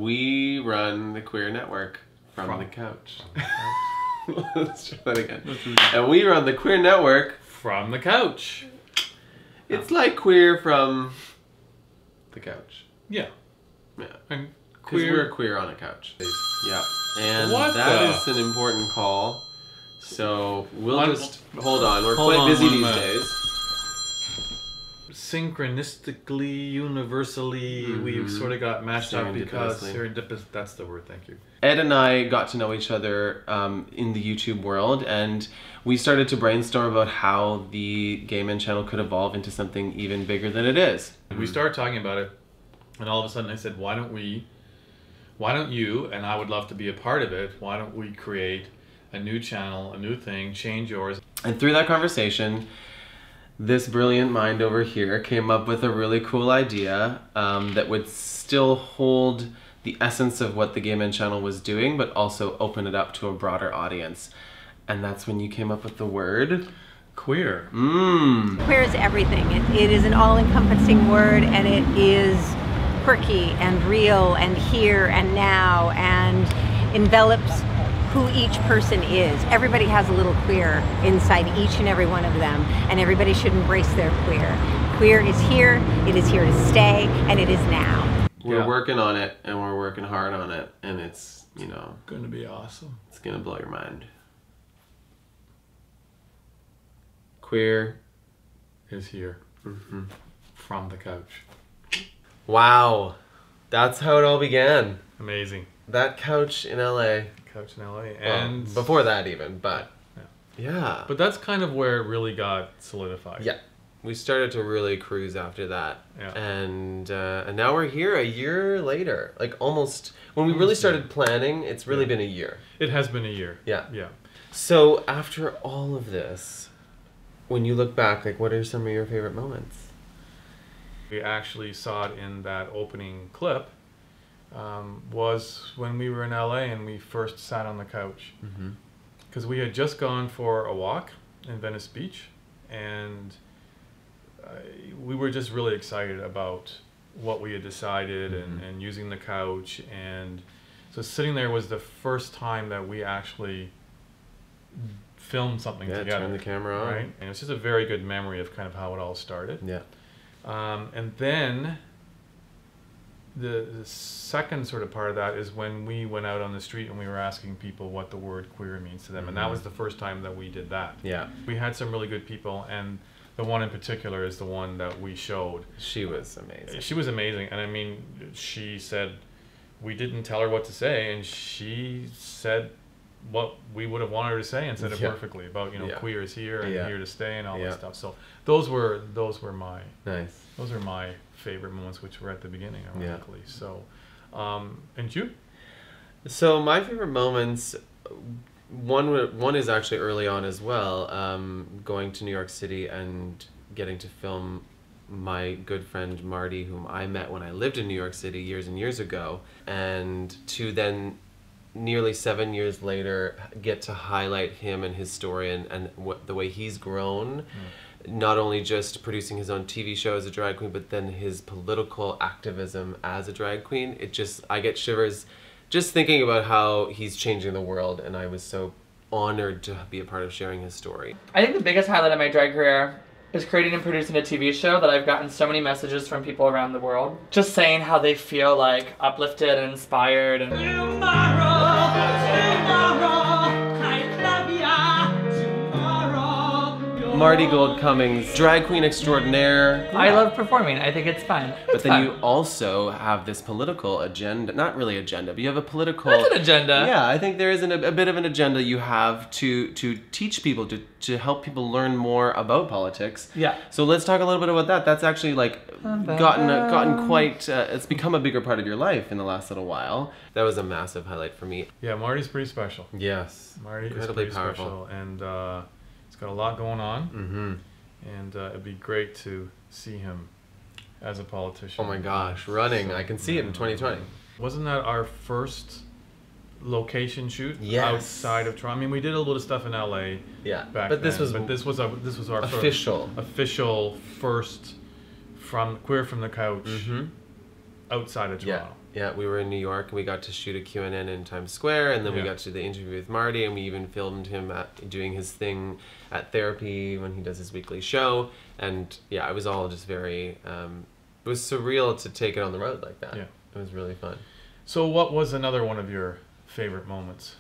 We run the queer network from the couch. Let's try that again. And we run the queer network from the couch. It's like queer from the couch. Yeah. Yeah. And because we're queer on a couch. Yeah. And that is an important call. So we'll just hold on. We're quite busy these days. Synchronistically, universally, we've sort of got matched up because serendipitous. That's the word. Thank you. Ed and I got to know each other in the YouTube world, and we started to brainstorm about how the Gay Men channel could evolve into something even bigger than it is. We started talking about it, and all of a sudden I said, why don't you, and I would love to be a part of it, why don't we create a new channel, a new thing, change yours. And through that conversation, this brilliant mind over here came up with a really cool idea that would still hold the essence of what the Gay Men channel was doing, but also open it up to a broader audience. And that's when you came up with the word queer. Queer is everything. It is an all-encompassing word, and it is quirky and real and here and now, and envelops who each person is. Everybody has a little queer inside each and every one of them, and everybody should embrace their queer. Queer is here, it is here to stay, and it is now. We're working on it, and we're working hard on it, and it's, you know, gonna be awesome. It's gonna blow your mind. Queer is here. From the couch. Wow. That's how it all began. Amazing. That couch in LA. Couch in LA. And well, before that even, but yeah. But that's kind of where it really got solidified. Yeah. We started to really cruise after that. Yeah. And now we're here a year later. Like almost, when we really started planning, it's really been a year. It has been a year. Yeah. Yeah. So after all of this, when you look back, like what are some of your favorite moments? We actually saw it in that opening clip, was when we were in LA and we first sat on the couch. Because we had just gone for a walk in Venice Beach, and we were just really excited about what we had decided and using the couch. And so sitting there was the first time that we actually filmed something together. Turn the camera on. Right? And it's just a very good memory of kind of how it all started. Yeah. And then the second sort of part of that is when we went out on the street and we were asking people what the word queer means to them. And that was the first time that we did that. Yeah. We had some really good people, and the one in particular is the one that we showed. She was amazing. She was amazing. And I mean, she said, we didn't tell her what to say, and she said what we would have wanted her to say and said it perfectly about, you know, queer is here and here to stay and all that stuff. So those were my those are my favorite moments, which were at the beginning, ironically. So and you? So my favorite moments, one is actually early on as well, going to New York City and getting to film my good friend Marti, whom I met when I lived in New York City years and years ago, and to then nearly 7 years later get to highlight him and his story and the way he's grown, not only just producing his own TV show as a drag queen, but then his political activism as a drag queen. I get shivers just thinking about how he's changing the world, and I was so honored to be a part of sharing his story. I think the biggest highlight of my drag career is creating and producing a TV show that I've gotten so many messages from people around the world, just saying how they feel like uplifted and inspired. And Marti Gold Cummings, drag queen extraordinaire. I love performing. I think it's fun. But then you also have this political agenda, not really agenda, but you have a political... That's an agenda. Yeah, I think there is a bit of an agenda you have to teach people, to help people learn more about politics. Yeah. So let's talk a little bit about that. That's actually like gotten quite, it's become a bigger part of your life in the last little while. That was a massive highlight for me. Yeah, Marti's pretty special. Yes. Marti is pretty powerful. Special, and he's got a lot going on, and it'd be great to see him as a politician. Oh my gosh, running. I can see it in 2020. Wasn't that our first location shoot outside of Toronto? I mean, we did a little stuff in LA. Yeah, back then, this was our official first Queer from the Couch outside of Toronto. Yeah, we were in New York and we got to shoot a Q&N in Times Square, and then we Yeah. got to do the interview with Marty, and we even filmed him doing his thing at therapy when he does his weekly show. And yeah, it was all just very, it was surreal to take it on the road like that. Yeah. It was really fun. So what was another one of your favorite moments?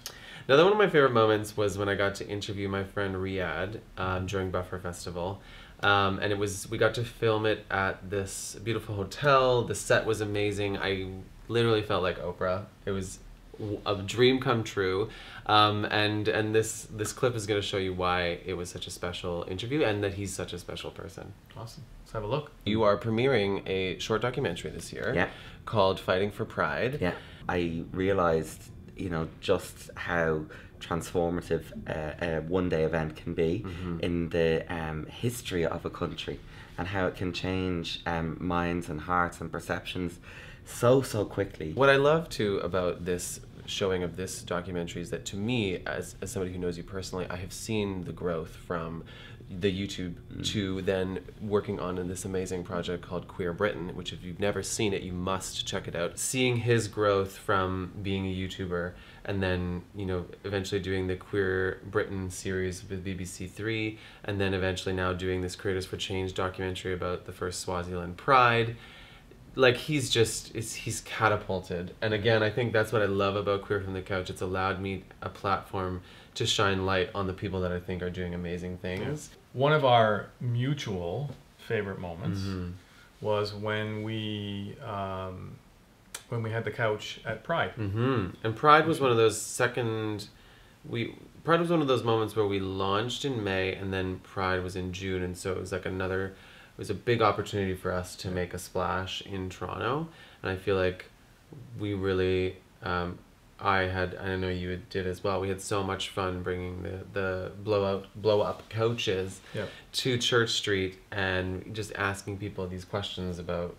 Another one of my favorite moments was when I got to interview my friend Riyadh during Buffer Festival. And we got to film it at this beautiful hotel. The set was amazing. I literally felt like Oprah. It was a dream come true. And this clip is going to show you why it was such a special interview and that he's such a special person. Awesome. Let's have a look. You are premiering a short documentary this year called Fighting for Pride. Yeah, I realized, just how transformative a one-day event can be in the history of a country, and how it can change minds and hearts and perceptions so quickly. What I love too about this showing of this documentary is that, to me, as somebody who knows you personally, I have seen the growth from the YouTube to then working on this amazing project called Queer Britain, which if you've never seen it, you must check it out. Seeing his growth from being a YouTuber and then, eventually doing the Queer Britain series with BBC Three, and then eventually now doing this Creators for Change documentary about the first Swaziland Pride. Like, he's catapulted. And again, I think that's what I love about Queer from the Couch. It's allowed me a platform to shine light on the people that I think are doing amazing things. Yeah. One of our mutual favorite moments was when we had the couch at Pride. And Pride was one of those Pride was one of those moments where we launched in May and then Pride was in June, and so it was like it was a big opportunity for us to make a splash in Toronto. And I feel like we really, I know you did as well, we had so much fun bringing the blow up couches to Church Street and just asking people these questions about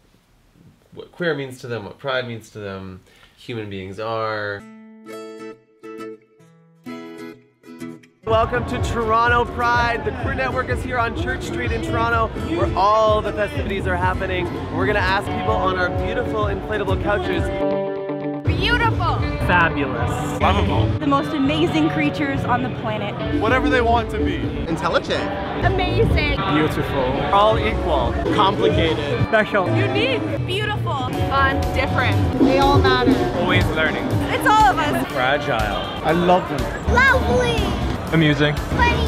what queer means to them, what pride means to them, human beings are. Welcome to Toronto Pride. The Queer Network is here on Church Street in Toronto, where all the festivities are happening. We're gonna ask people on our beautiful inflatable couches. Beautiful. Fabulous. Lovable. The most amazing creatures on the planet. Whatever they want to be. Intelligent. Amazing. Beautiful. All equal. Complicated. Special. Unique. Beautiful. Fun. Different. They all matter. Always learning. It's all of us. Fragile. I love them. Lovely. Amusing. Funny.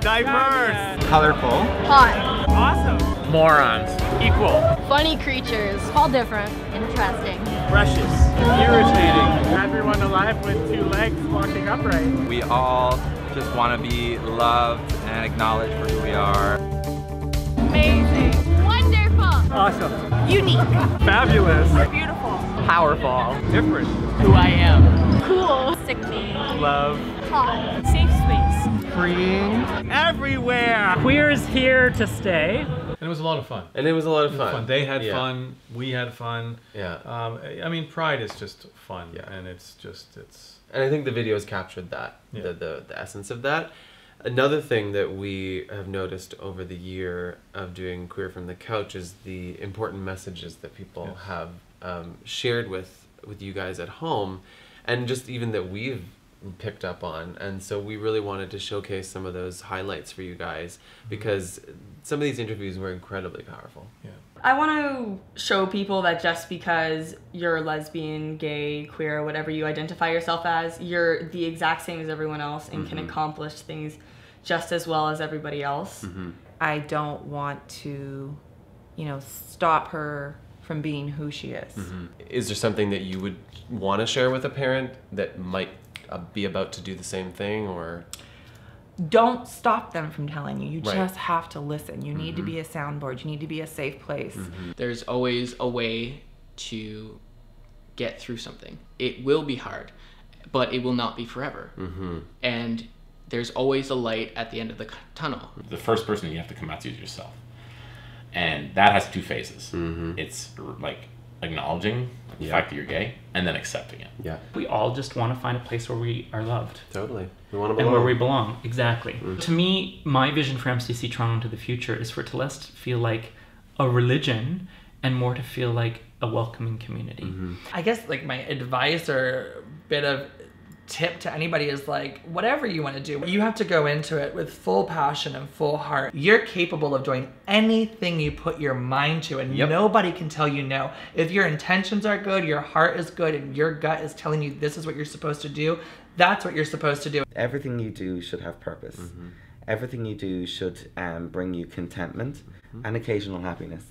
Diverse. Colorful. Hot. Awesome. Morons. Equal. Funny creatures. All different. Interesting. Precious. Irritating. Everyone alive with two legs walking upright. We all just want to be loved and acknowledged for who we are. Amazing. Wonderful. Awesome. Unique. Fabulous. Beautiful. Powerful. Different. Who I am. Cool. Sickening. Love. Hot. Safe space. Freeing. Everywhere. Queer is here to stay. And it was a lot of fun. And it was a lot of fun. They had fun. We had fun. Yeah. I mean, Pride is just fun. Yeah. And it's. And I think the videos captured that, the essence of that. Another thing that we have noticed over the year of doing Queer from the Couch is the important messages that people have shared with you guys at home, and just even that we've picked up on. And so we really wanted to showcase some of those highlights for you guys, because some of these interviews were incredibly powerful. Yeah. I want to show people that just because you're lesbian, gay, queer, whatever you identify yourself as, you're the exact same as everyone else and can accomplish things just as well as everybody else. I don't want to, stop her from being who she is. Is there something that you would want to share with a parent that might be about to do the same thing, or? Don't stop them from telling you. You Right. just have to listen. You need to be a soundboard. You need to be a safe place. There's always a way to get through something. It will be hard, but it will not be forever. And there's always a light at the end of the tunnel. The first person you have to come out to is yourself. And that has two phases. It's like acknowledging the fact that you're gay, and then accepting it. Yeah. We all just want to find a place where we are loved. Totally. We want to And belong. where we belong, exactly. To me, my vision for MCC Toronto into the future is for it to less feel like a religion and more to feel like a welcoming community. I guess like my advice or bit of tip to anybody is like, whatever you want to do, you have to go into it with full passion and full heart. You're capable of doing anything you put your mind to, and nobody can tell you no. If your intentions are good, your heart is good, and your gut is telling you this is what you're supposed to do, that's what you're supposed to do. Everything you do should have purpose. Everything you do should bring you contentment and occasional happiness.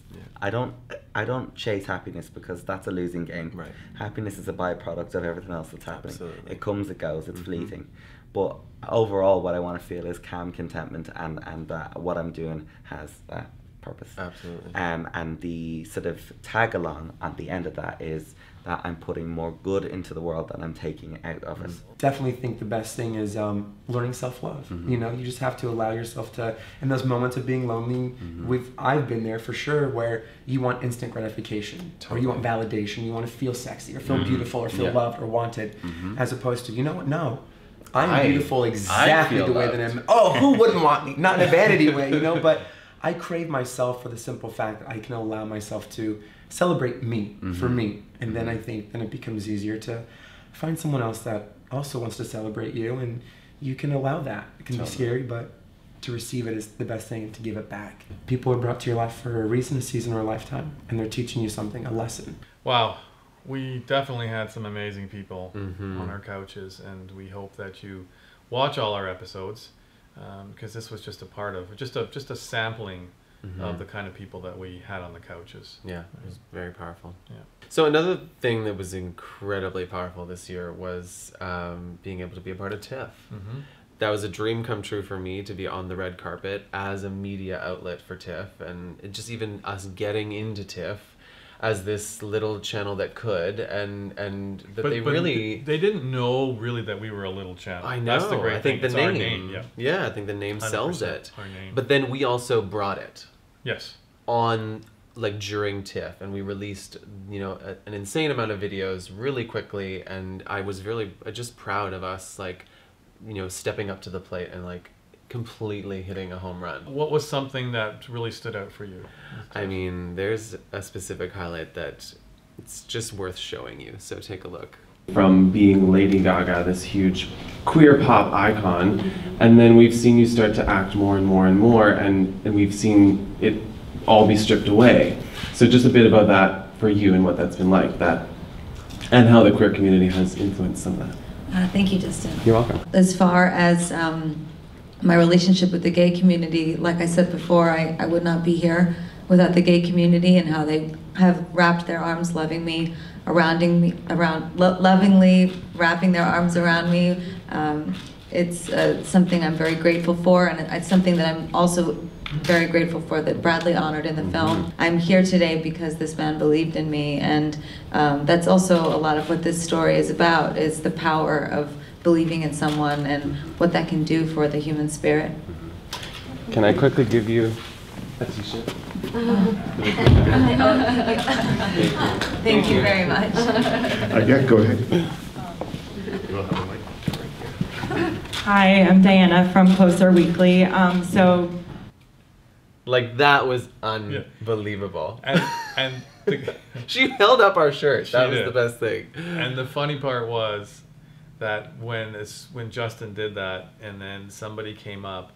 I don't chase happiness because that's a losing game. Right. Happiness is a byproduct of everything else that's happening. Absolutely. It comes, it goes, it's fleeting. But overall, what I want to feel is calm contentment, and that what I'm doing has purpose. Absolutely. And the sort of tag along at the end of that is that I'm putting more good into the world than I'm taking out of it. Definitely think the best thing is learning self-love. You know, you just have to allow yourself to, in those moments of being lonely, I've been there for sure, where you want instant gratification, or you want validation, you want to feel sexy, or feel beautiful, or feel loved, or wanted, as opposed to, you know what, no. I'm beautiful exactly the way that I'm. Oh, who wouldn't want me? Not in a vanity way, you know, but I crave myself for the simple fact that I can allow myself to celebrate me for me. And then I think then it becomes easier to find someone else that also wants to celebrate you, and you can allow that. It can be scary, but to receive it is the best thing, and to give it back. People are brought to your life for a reason, a season, or a lifetime, and they're teaching you something, a lesson. Wow. We definitely had some amazing people on our couches, and we hope that you watch all our episodes, because this was just a part of, just a sampling of the kind of people that we had on the couches. Yeah, it was very powerful. Yeah. So another thing that was incredibly powerful this year was being able to be a part of TIFF. That was a dream come true for me, to be on the red carpet as a media outlet for TIFF, and it just even us getting into TIFF as this little channel that could, and that they didn't know really that we were a little channel. I know. That's the great I think thing. the It's name. our name. Yeah, I think the name sells it. Our name. But then we also brought it. Yes. On like during TIFF, and we released an insane amount of videos really quickly, and I was really just proud of us, like stepping up to the plate and like completely hitting a home run. What was something that really stood out for you? I mean, there's a specific highlight that it's just worth showing you, so take a look. From being Lady Gaga, this huge queer pop icon, and then we've seen you start to act more and more and more, and we've seen it all be stripped away. So just a bit about that for you and what that's been like, that, and how the queer community has influenced some of that. Thank you, Justin. You're welcome. As far as my relationship with the gay community, like I said before, I would not be here without the gay community, and how they have wrapped their arms lovingly wrapping their arms around me. It's something I'm very grateful for, and it's something that I'm also very grateful for that Bradley honored in the film. I'm here today because this man believed in me, and that's also a lot of what this story is about, is the power of believing in someone and what that can do for the human spirit. Can I quickly give you a t-shirt? Thank you very much. Yeah, go ahead. Hi, I'm Diana from Closer Weekly. Like, that was unbelievable. And she held up our shirt. That was did. the best thing. And the funny part was that when Justin did that, and then somebody came up,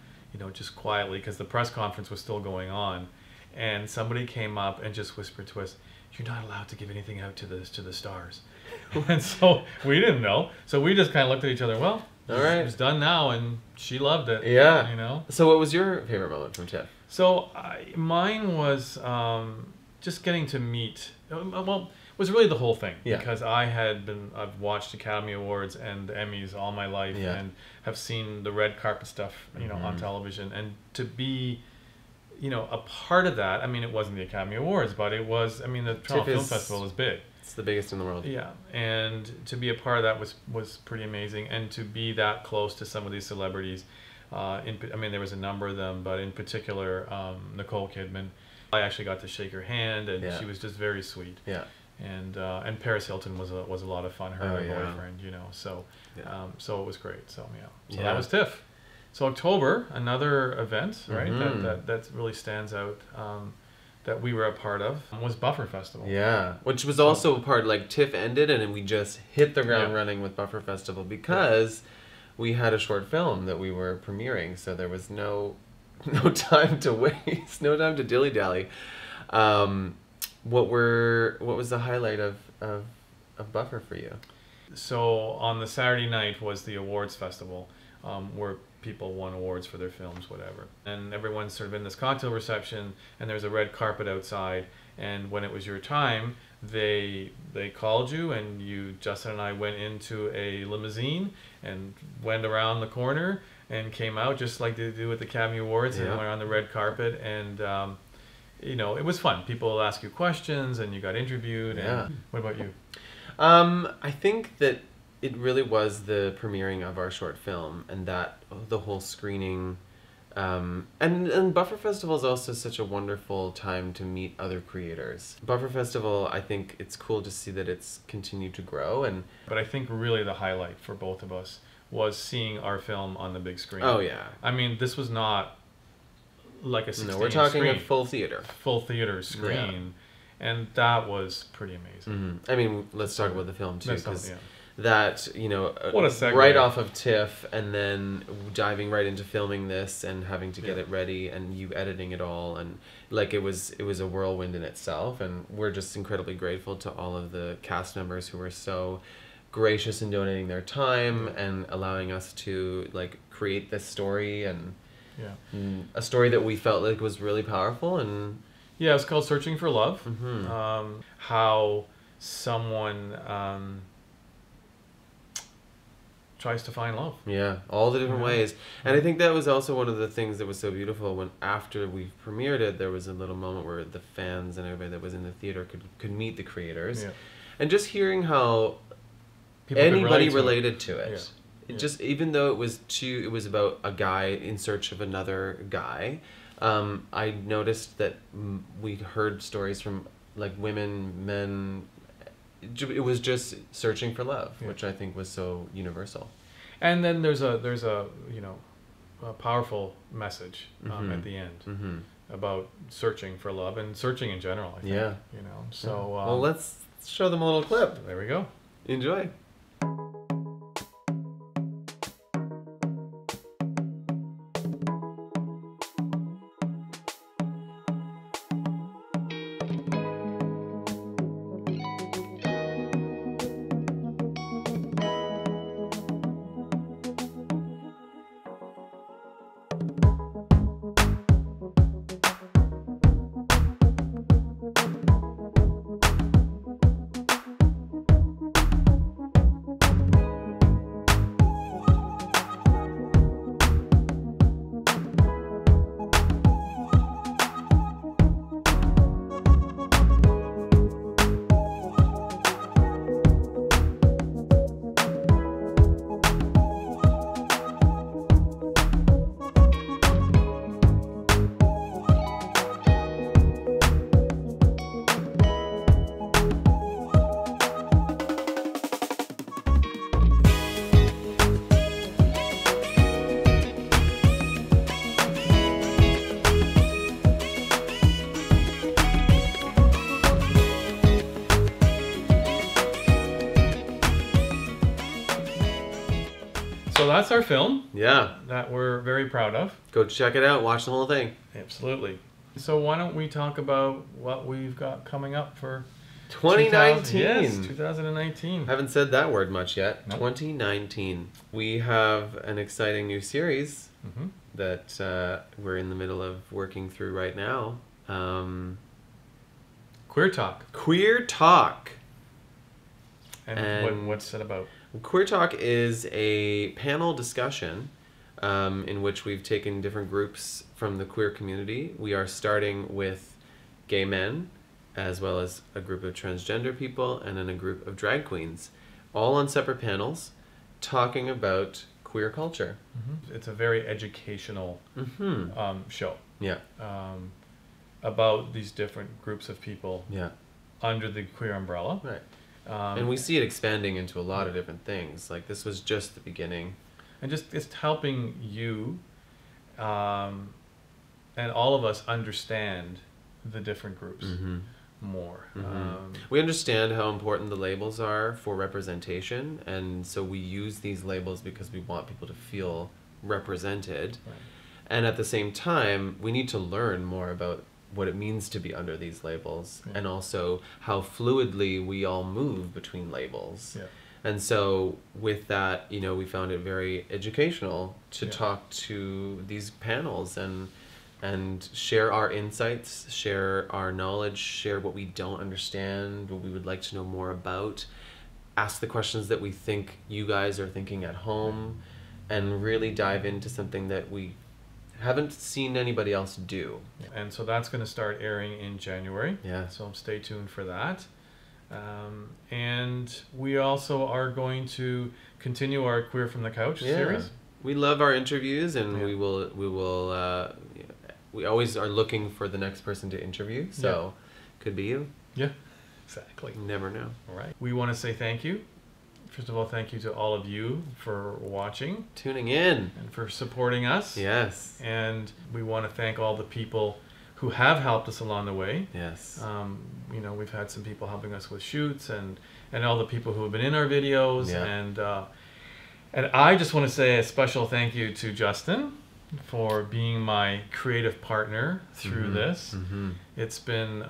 just quietly, because the press conference was still going on, and somebody came up and just whispered to us, "You're not allowed to give anything out to the stars." And so we didn't know. So we just kind of looked at each other. Well, all right, it's done now, and she loved it. Yeah. So what was your favorite moment from TIFF? So mine was just getting to meet. Well, it was really the whole thing, because I've watched Academy Awards and Emmys all my life, and have seen the red carpet stuff, on television, and to be, a part of that. I mean, it wasn't the Academy Awards, but it was. I mean, the Toronto Film Festival is big. It's the biggest in the world. Yeah, and to be a part of that was pretty amazing, and to be that close to some of these celebrities. There was a number of them, but in particular, Nicole Kidman. I actually got to shake her hand, and she was just very sweet. Yeah. And Paris Hilton was a lot of fun. Her and her boyfriend, so so it was great. So that was TIFF. So October, another event, right? That really stands out. that we were a part of was Buffer Festival. Yeah, which was also a part, like TIFF ended and we just hit the ground running with Buffer Festival because we had a short film that we were premiering, so there was no time to waste, no time to dilly-dally. What was the highlight of Buffer for you? So on the Saturday night was the awards festival, where people won awards for their films, whatever. And everyone's sort of in this cocktail reception, and there's a red carpet outside. And when it was your time, they called you, and Justin and I went into a limousine and went around the corner and came out just like they do with the Academy Awards, and went on the red carpet. And it was fun. People ask you questions, and you got interviewed. Yeah. And what about you? I think that it really was the premiering of our short film, and that the whole screening, and Buffer Festival is also such a wonderful time to meet other creators. Buffer Festival, I think it's cool to see that it's continued to grow, but I think really the highlight for both of us was seeing our film on the big screen. Oh yeah. I mean, this was not like a 16-inch No, we're talking screen. a full theater. Full theater screen. And that was pretty amazing. I mean, let's talk about the film too, because that, what a segue. Right off of TIFF, and then diving right into filming this and having to get it ready, and you editing it all, and like it was a whirlwind in itself. And we're just incredibly grateful to all of the cast members who were so gracious in donating their time and allowing us to like create this story, and a story that we felt like was really powerful. And yeah, it's called Searching for Love. How someone tries to find love. Yeah, all the different ways. And I think that was also one of the things that was so beautiful when after we premiered it, there was a little moment where the fans and everybody that was in the theater could meet the creators. And just hearing how anybody related to it. It just, even though it was about a guy in search of another guy, I noticed that we heard stories from like women, men. It was just searching for love, which I think was so universal. And then there's a a powerful message at the end about searching for love and searching in general, I think. So well, let's show them a little clip. There we go. Enjoy. So that's our film. Yeah. That we're very proud of. Go check it out. Watch the whole thing. Absolutely. So why don't we talk about what we've got coming up for 2019. Yes, 2019. I haven't said that word much yet. Nope. 2019. We have an exciting new series that we're in the middle of working through right now. Queer Talk. Queer Talk. And what's it about? Queer Talk is a panel discussion in which we've taken different groups from the queer community. We are starting with gay men, as well as a group of transgender people, and then a group of drag queens, all on separate panels, talking about queer culture. It's a very educational show. Yeah. About these different groups of people. Yeah. Under the queer umbrella. Right. And we see it expanding into a lot of different things. Like this was just the beginning. And just helping you and all of us understand the different groups more. We understand how important the labels are for representation, and so we use these labels because we want people to feel represented. Right. And at the same time, we need to learn more about what it means to be under these labels, and also how fluidly we all move between labels. Yeah. And so with that, you know, we found it very educational to talk to these panels and share our insights, share our knowledge, share what we don't understand, what we would like to know more about, ask the questions that we think you guys are thinking at home, and really dive into something that we haven't seen anybody else do. And so that's going to start airing in January. Yeah. So stay tuned for that. And we also are going to continue our Queer from the Couch series. We love our interviews, and we will we always are looking for the next person to interview, so could be you. Yeah, exactly. You never know. All right. We want to say thank you. First of all, thank you to all of you for watching, tuning in, and for supporting us. Yes. And we want to thank all the people who have helped us along the way. Yes. You know, we've had some people helping us with shoots, and all the people who have been in our videos. Yeah. And I just want to say a special thank you to Justin for being my creative partner through this. It's been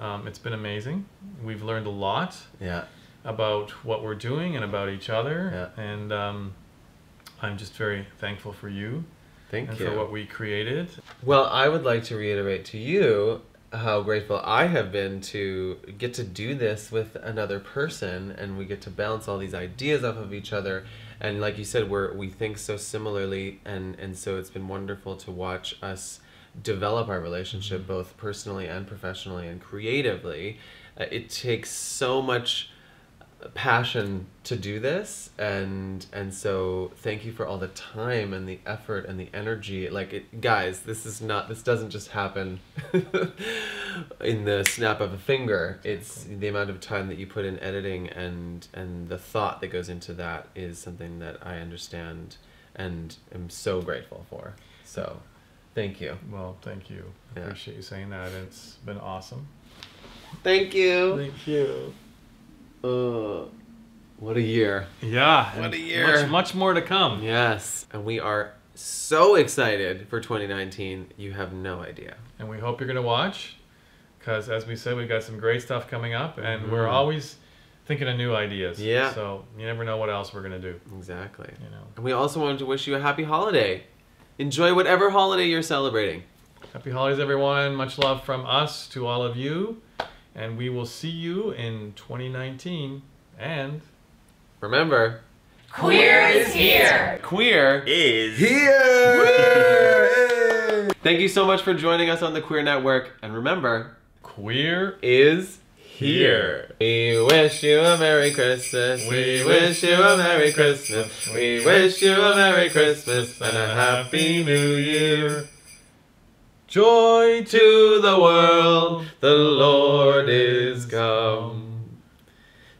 amazing. We've learned a lot. Yeah. About what we're doing and about each other. And I'm just very thankful for you. Thank you. And for what we created. Well, I would like to reiterate to you how grateful I have been to get to do this with another person, and we get to bounce all these ideas off of each other. And like you said, we think so similarly, and so it's been wonderful to watch us develop our relationship both personally and professionally and creatively. It takes so much passion to do this, and so thank you for all the time and the effort and the energy. Guys, this doesn't just happen in the snap of a finger. It's the amount of time that you put in editing, and the thought that goes into that is something that I understand and am so grateful for. So thank you. Well, thank you. I appreciate you saying that. It's been awesome. Thank you. Thank you. What a year. Yeah. What a year. Much more to come. Yes. And we are so excited for 2019. You have no idea. And we hope you're going to watch, because as we said, we've got some great stuff coming up, and we're always thinking of new ideas. Yeah. So you never know what else we're going to do. Exactly. You know. And we also wanted to wish you a happy holiday. Enjoy whatever holiday you're celebrating. Happy holidays, everyone. Much love from us to all of you. And we will see you in 2019. And remember, queer is here. Queer is here. Thank you so much for joining us on the Queer Network. And remember, queer is here. We wish you a Merry Christmas. We wish you a Merry Christmas. We wish you a Merry Christmas and a Happy New Year. Joy to the world, the Lord is come.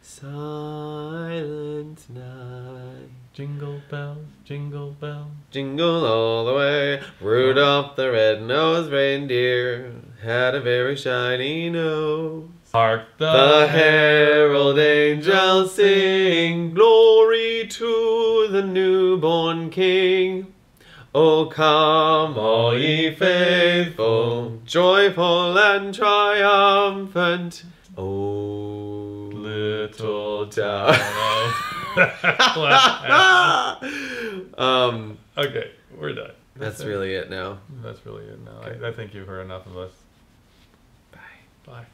Silent night. Jingle bells, jingle bells. Jingle all the way. Rudolph the red-nosed reindeer had a very shiny nose. Hark the herald angels sing, glory to the newborn King. O come, all ye faithful, joyful and triumphant. O little town of Okay, we're done. That's really it now. That's really it now. Okay. I think you've heard enough of us. Bye. Bye.